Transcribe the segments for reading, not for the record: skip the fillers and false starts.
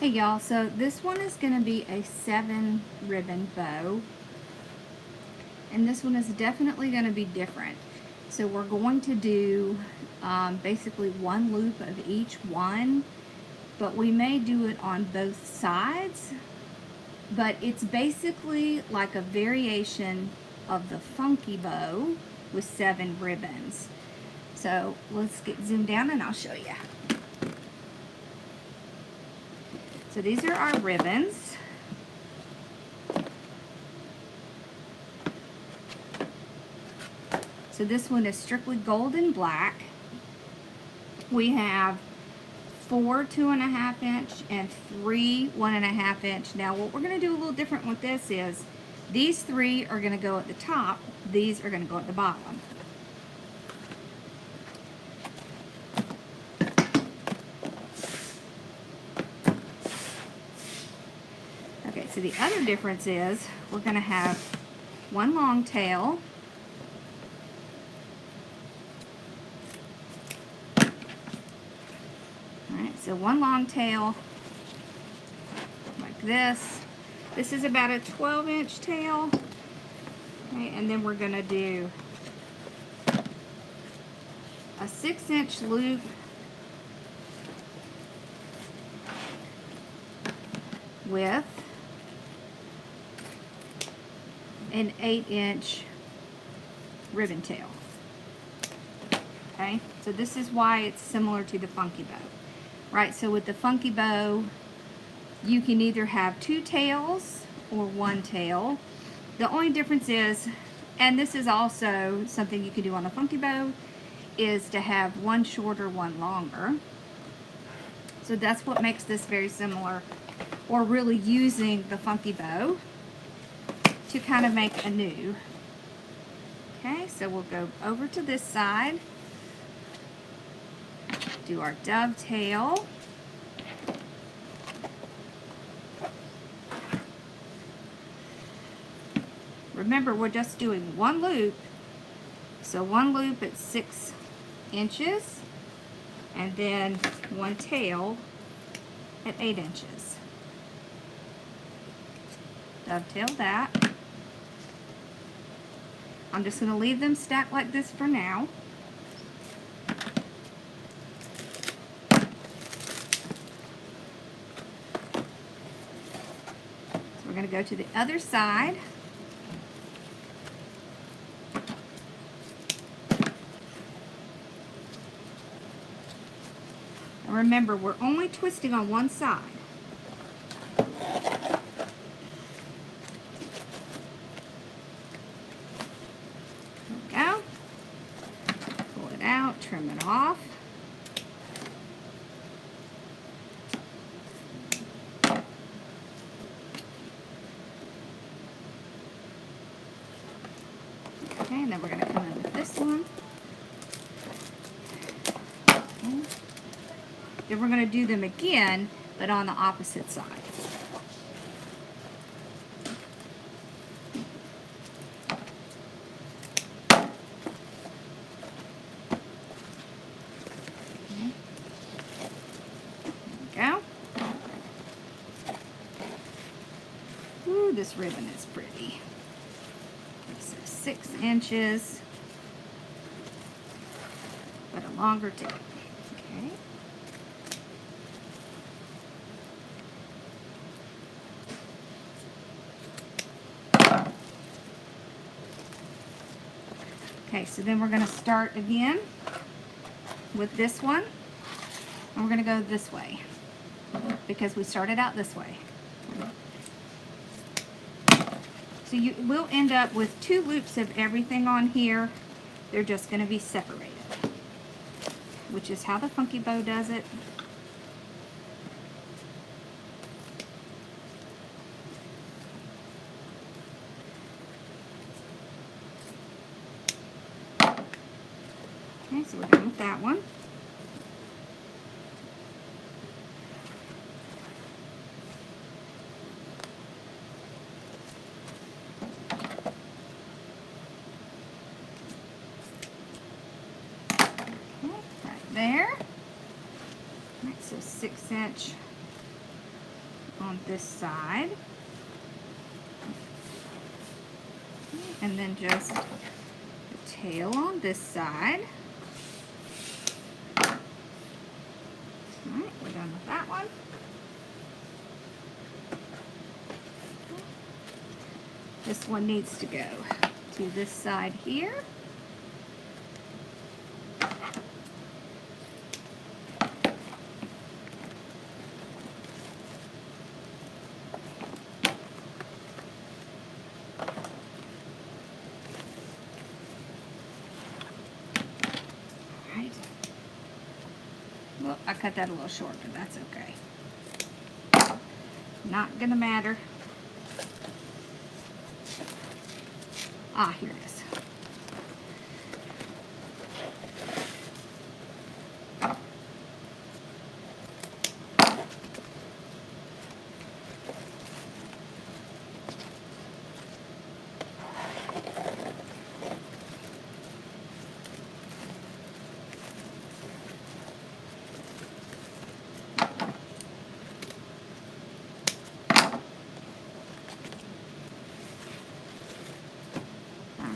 Hey y'all, so this one is going to be a 7 ribbon bow, and this one is definitely going to be different. So we're going to do basically one loop of each one, but we may do it on both sides, but it's basically like a variation of the funky bow with 7 ribbons. So let's get zoomed down and I'll show you. So these are our ribbons. So this one is strictly gold and black. We have 4 2.5 inch and 3 1.5 inch. Now what we're going to do a little different with this is these 3 are going to go at the top, these are going to go at the bottom. Okay, so the other difference is we're going to have one long tail, so one long tail like this. This is about a 12-inch tail. Okay, and then we're going to do a 6-inch loop with an 8-inch ribbon tail. Okay, so this is why it's similar to the funky bow. Right, so with the funky bow, you can either have 2 tails or 1 tail. The only difference is, and this is also something you can do on a funky bow, is to have one shorter, one longer. So that's what makes this very similar, or really using the funky bow to kind of make a new. Okay, so we'll go over to this side. Do our dovetail. Remember, we're just doing one loop. So one loop at 6 inches, and then one tail at 8 inches. Dovetail that. I'm just going to leave them stacked like this for now. We're going to go to the other side. And remember, we're only twisting on one side. There we go. Pull it out, trim it off. Okay, and then we're going to come in with this one. Okay. Then we're going to do them again, but on the opposite side. Okay. There we go. Ooh, this ribbon is pretty. So 6 inches, but a longer tail. Okay. Okay, so then we're going to start again with this one, and we're going to go this way because we started out this way. So you will end up with 2 loops of everything on here. They're just going to be separated, which is how the funky bow does it. Okay, so we're done with that one. Okay, right there. Right, so 6-inch on this side. And then just the tail on this side. Alright, we're done with that one. This one needs to go to this side here. Well, I cut that a little short, but that's okay. Not gonna matter. Ah, here it is.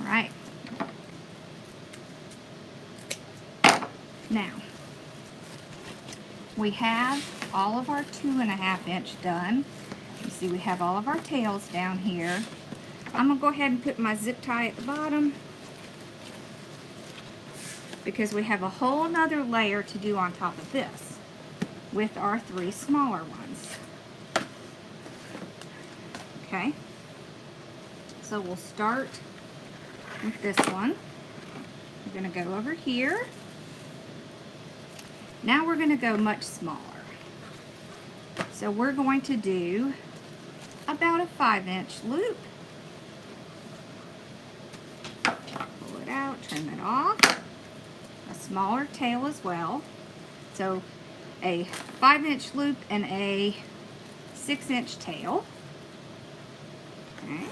Alright. Now, we have all of our 2.5 inch done. You see we have all of our tails down here. I'm going to go ahead and put my zip tie at the bottom because we have a whole nother layer to do on top of this with our 3 smaller ones. Okay, so we'll start with this one. We're going to go over here. Now we're going to go much smaller. So we're going to do about a 5-inch loop. Pull it out, trim it off. A smaller tail as well. So a 5-inch loop and a 6-inch tail. Okay.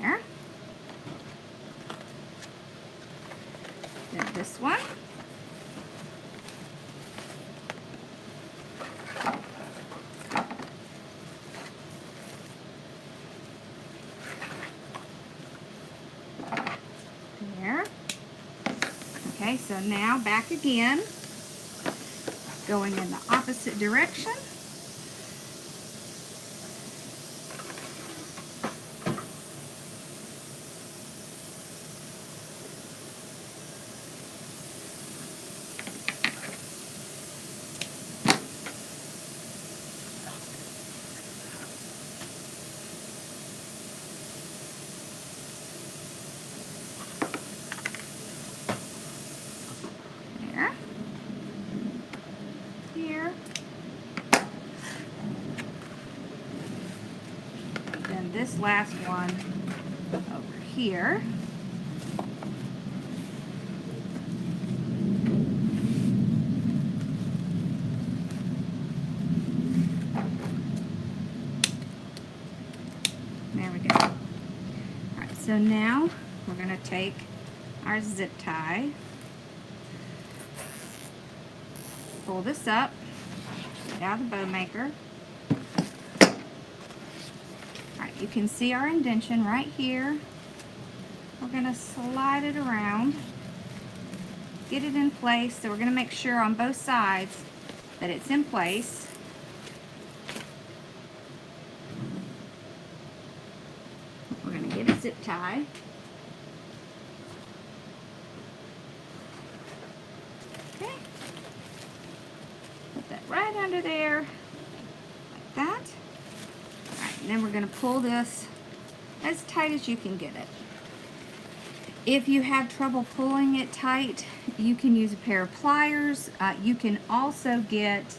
There. Then this one. There. Okay, so now back again, going in the opposite direction. Here. Then this last one over here. There we go. All right, so now we're going to take our zip tie, pull this up, get out of the bow maker. Alright, you can see our indentation right here. We're going to slide it around, get it in place. So we're going to make sure on both sides that it's in place. We're going to get a zip tie. Okay. Put that right under there, like that. Alright, and then we're going to pull this as tight as you can get it. If you have trouble pulling it tight, you can use a pair of pliers. You can also get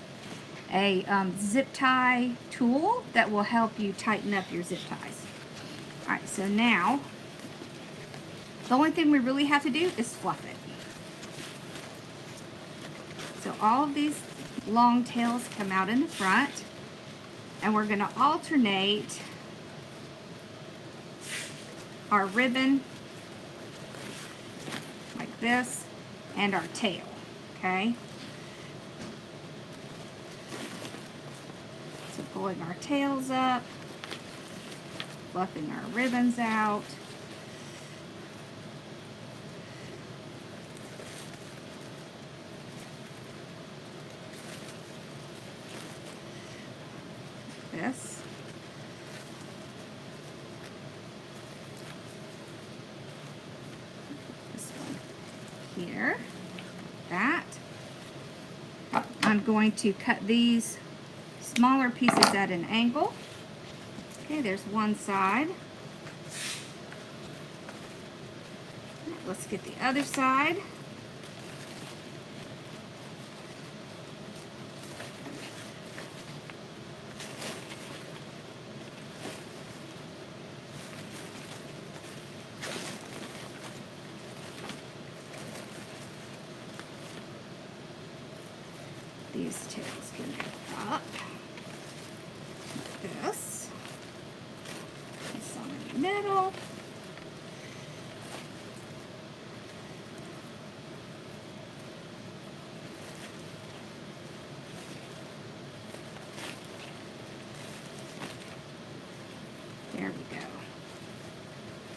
a zip tie tool that will help you tighten up your zip ties. Alright, so now, the only thing we really have to do is fluff it. So all of these long tails come out in the front. And we're going to alternate our ribbon like this and our tail, okay? So pulling our tails up, fluffing our ribbons out. This. This one here. That. I'm going to cut these smaller pieces at an angle. Okay, there's one side. Let's get the other side. These tails can go up like this. And some in the middle. There we go.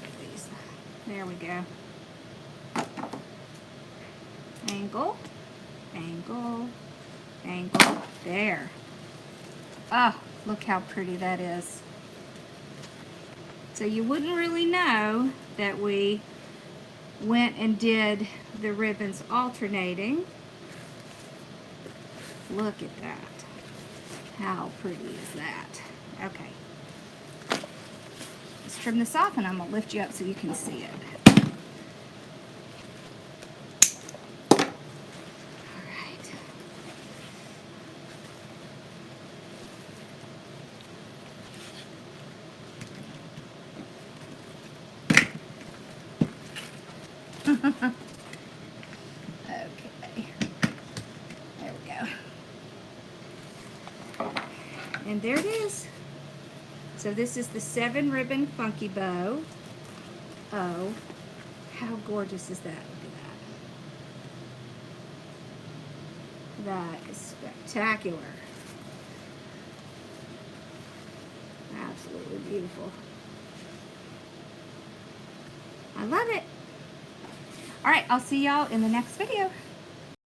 Get these. There we go. Angle, angle, angle. There. Oh, look how pretty that is. So you wouldn't really know that we went and did the ribbons alternating. Look at that. How pretty is that? Okay. Let's trim this off and I'm going to lift you up so you can see it. Okay, there we go. And there it is. So this is the 7 ribbon funky bow. Oh, how gorgeous is that? Look at that. That is spectacular. Absolutely beautiful. I love it. All right, I'll see y'all in the next video.